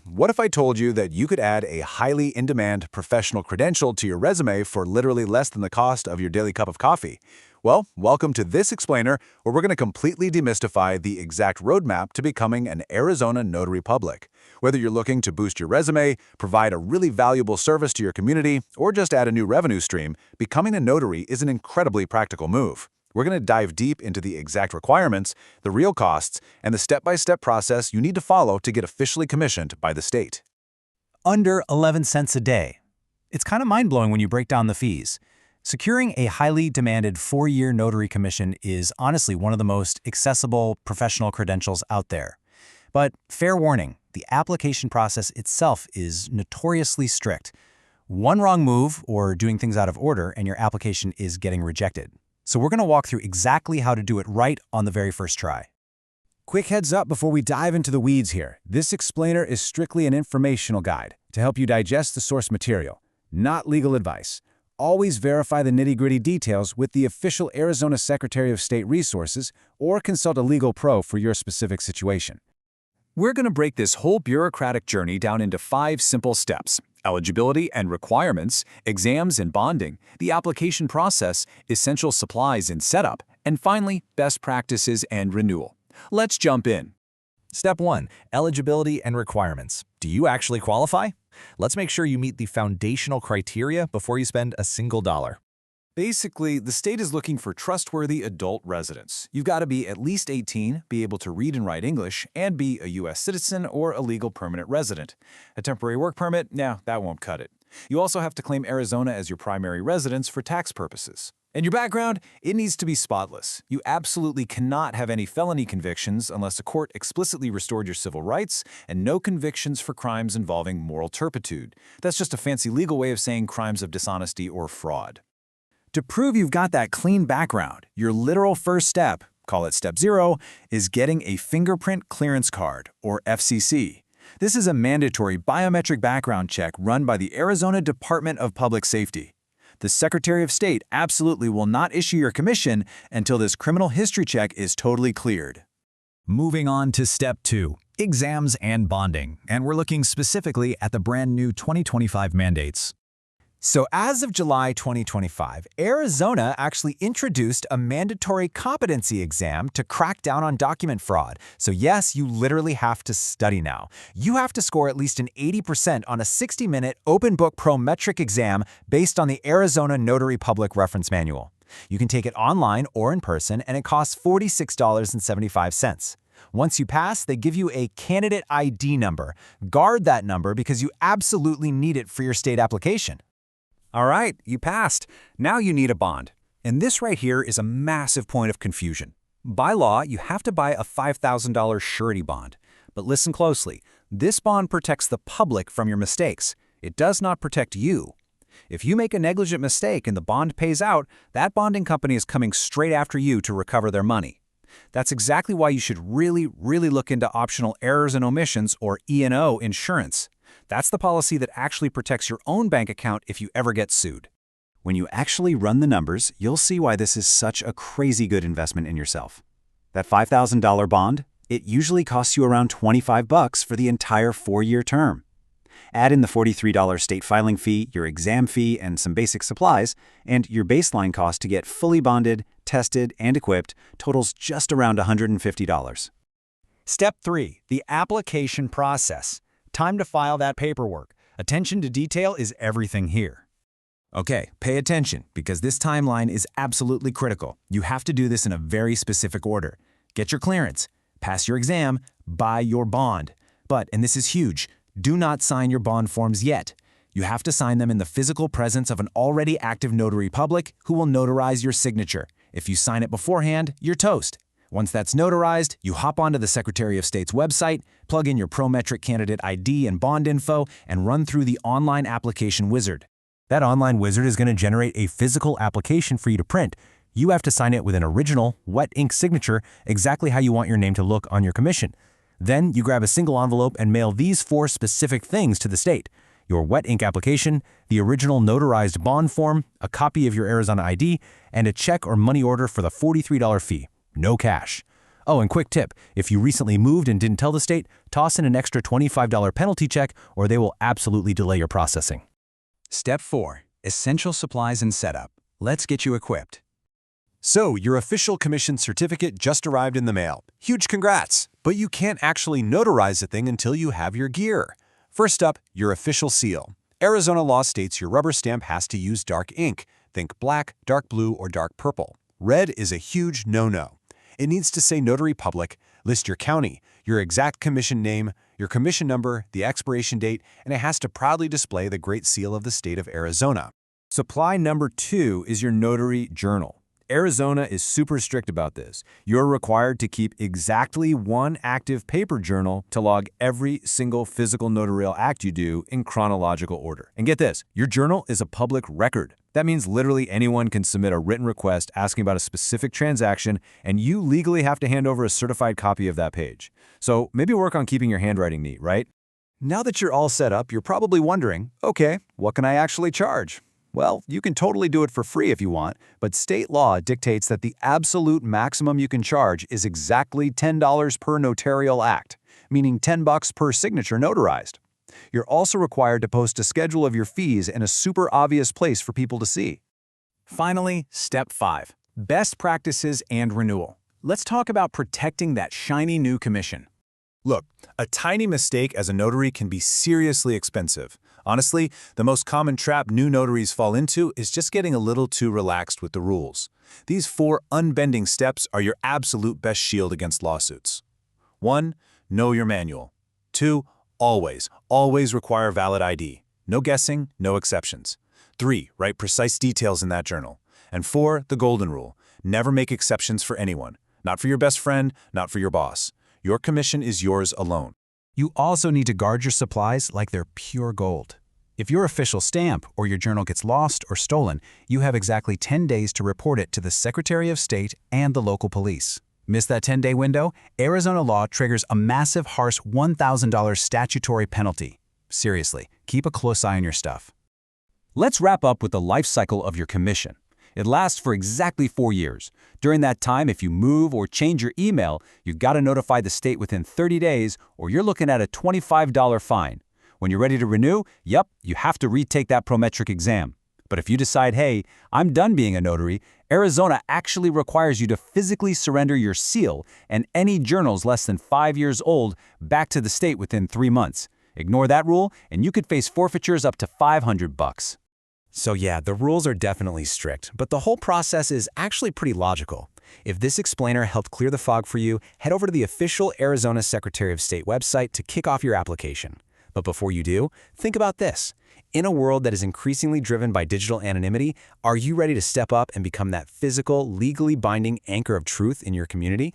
What if I told you that you could add a highly in-demand professional credential to your resume for literally less than the cost of your daily cup of coffee? Well, welcome to this explainer, where we're going to completely demystify the exact roadmap to becoming an Arizona notary public. Whether you're looking to boost your resume, provide a really valuable service to your community, or just add a new revenue stream, becoming a notary is an incredibly practical move. We're going to dive deep into the exact requirements, the real costs, and the step-by-step process you need to follow to get officially commissioned by the state. Under 11 cents a day. It's kind of mind-blowing when you break down the fees. Securing a highly demanded 4-year notary commission is honestly one of the most accessible professional credentials out there. But fair warning, the application process itself is notoriously strict. One wrong move or doing things out of order and your application is getting rejected. So we're going to walk through exactly how to do it right on the very first try. Quick heads up before we dive into the weeds here. This explainer is strictly an informational guide to help you digest the source material, not legal advice. Always verify the nitty-gritty details with the official Arizona Secretary of State resources or consult a legal pro for your specific situation. We're going to break this whole bureaucratic journey down into 5 simple steps: eligibility and requirements, exams and bonding, the application process, essential supplies and setup, and finally, best practices and renewal. Let's jump in. Step 1. Eligibility and requirements. Do you actually qualify? Let's make sure you meet the foundational criteria before you spend a single dollar. Basically, the state is looking for trustworthy adult residents. You've got to be at least 18, be able to read and write English, and be a U.S. citizen or a legal permanent resident. A temporary work permit? No, that won't cut it. You also have to claim Arizona as your primary residence for tax purposes. And your background? It needs to be spotless. You absolutely cannot have any felony convictions unless a court explicitly restored your civil rights, and no convictions for crimes involving moral turpitude. That's just a fancy legal way of saying crimes of dishonesty or fraud. To prove you've got that clean background, your literal first step, call it step 0, is getting a fingerprint clearance card, or FCC. This is a mandatory biometric background check run by the Arizona Department of Public Safety. The Secretary of State absolutely will not issue your commission until this criminal history check is totally cleared. Moving on to step 2, exams and bonding, and we're looking specifically at the brand new 2025 mandates. So as of July 2025, Arizona actually introduced a mandatory competency exam to crack down on document fraud. So yes, you literally have to study now. You have to score at least an 80% on a 60-minute open book prometric exam based on the Arizona Notary Public Reference Manual. You can take it online or in person, and it costs $46.75. Once you pass, they give you a candidate ID number. Guard that number because you absolutely need it for your state application. All right, you passed. Now you need a bond. And this right here is a massive point of confusion. By law, you have to buy a $5,000 surety bond. But listen closely. This bond protects the public from your mistakes. It does not protect you. If you make a negligent mistake and the bond pays out, that bonding company is coming straight after you to recover their money. That's exactly why you should really look into optional errors and omissions, or E&O insurance. That's the policy that actually protects your own bank account if you ever get sued. When you actually run the numbers, you'll see why this is such a crazy good investment in yourself. That $5,000 bond, it usually costs you around $25 for the entire 4-year term. Add in the $43 state filing fee, your exam fee, and some basic supplies, and your baseline cost to get fully bonded, tested, and equipped totals just around $150. Step 3, the application process. Time to file that paperwork. Attention to detail is everything here. Okay, pay attention, because this timeline is absolutely critical. You have to do this in a very specific order. Get your clearance, pass your exam, buy your bond. But, and this is huge, do not sign your bond forms yet. You have to sign them in the physical presence of an already active notary public who will notarize your signature. If you sign it beforehand, you're toast. Once that's notarized, you hop onto the Secretary of State's website, plug in your Prometric candidate ID and bond info, and run through the online application wizard. That online wizard is going to generate a physical application for you to print. You have to sign it with an original, wet ink signature, exactly how you want your name to look on your commission. Then you grab a single envelope and mail these 4 specific things to the state: your wet ink application, the original notarized bond form, a copy of your Arizona ID, and a check or money order for the $43 fee. No cash. Oh, and quick tip, if you recently moved and didn't tell the state, toss in an extra $25 penalty check or they will absolutely delay your processing. Step 4. Essential supplies and setup. Let's get you equipped. So, your official commission certificate just arrived in the mail. Huge congrats! But you can't actually notarize the thing until you have your gear. First up, your official seal. Arizona law states your rubber stamp has to use dark ink. Think black, dark blue, or dark purple. Red is a huge no-no. It needs to say Notary Public, list your county, your exact commission name, your commission number, the expiration date, and it has to proudly display the Great Seal of the state of Arizona. Supply number 2 is your notary journal. Arizona is super strict about this. You're required to keep exactly one active paper journal to log every single physical notarial act you do in chronological order. And get this, your journal is a public record. That means literally anyone can submit a written request asking about a specific transaction, and you legally have to hand over a certified copy of that page. So maybe work on keeping your handwriting neat, right? Now that you're all set up, you're probably wondering, okay, what can I actually charge? Well, you can totally do it for free if you want, but state law dictates that the absolute maximum you can charge is exactly $10 per notarial act, meaning $10 per signature notarized. You're also required to post a schedule of your fees in a super obvious place for people to see. Finally, step 5, best practices and renewal. Let's talk about protecting that shiny new commission. Look, a tiny mistake as a notary can be seriously expensive. Honestly, the most common trap new notaries fall into is just getting a little too relaxed with the rules. These 4 unbending steps are your absolute best shield against lawsuits. 1. Know your manual. 2. Always require valid ID. No guessing, no exceptions. 3. Write precise details in that journal. And 4. The golden rule. Never make exceptions for anyone. Not for your best friend, not for your boss. Your commission is yours alone. You also need to guard your supplies like they're pure gold. If your official stamp or your journal gets lost or stolen, you have exactly 10 days to report it to the Secretary of State and the local police. Miss that 10-day window? Arizona law triggers a massive, harsh $1,000 statutory penalty. Seriously, keep a close eye on your stuff. Let's wrap up with the life cycle of your commission. It lasts for exactly 4 years. During that time, if you move or change your email, you've got to notify the state within 30 days or you're looking at a $25 fine. When you're ready to renew, you have to retake that prometric exam. But if you decide, hey, I'm done being a notary, Arizona actually requires you to physically surrender your seal and any journals less than 5 years old back to the state within 3 months. Ignore that rule, and you could face forfeitures up to $500. So yeah, the rules are definitely strict, but the whole process is actually pretty logical. If this explainer helped clear the fog for you, head over to the official Arizona Secretary of State website to kick off your application. But before you do, think about this. In a world that is increasingly driven by digital anonymity, are you ready to step up and become that physical, legally binding anchor of truth in your community?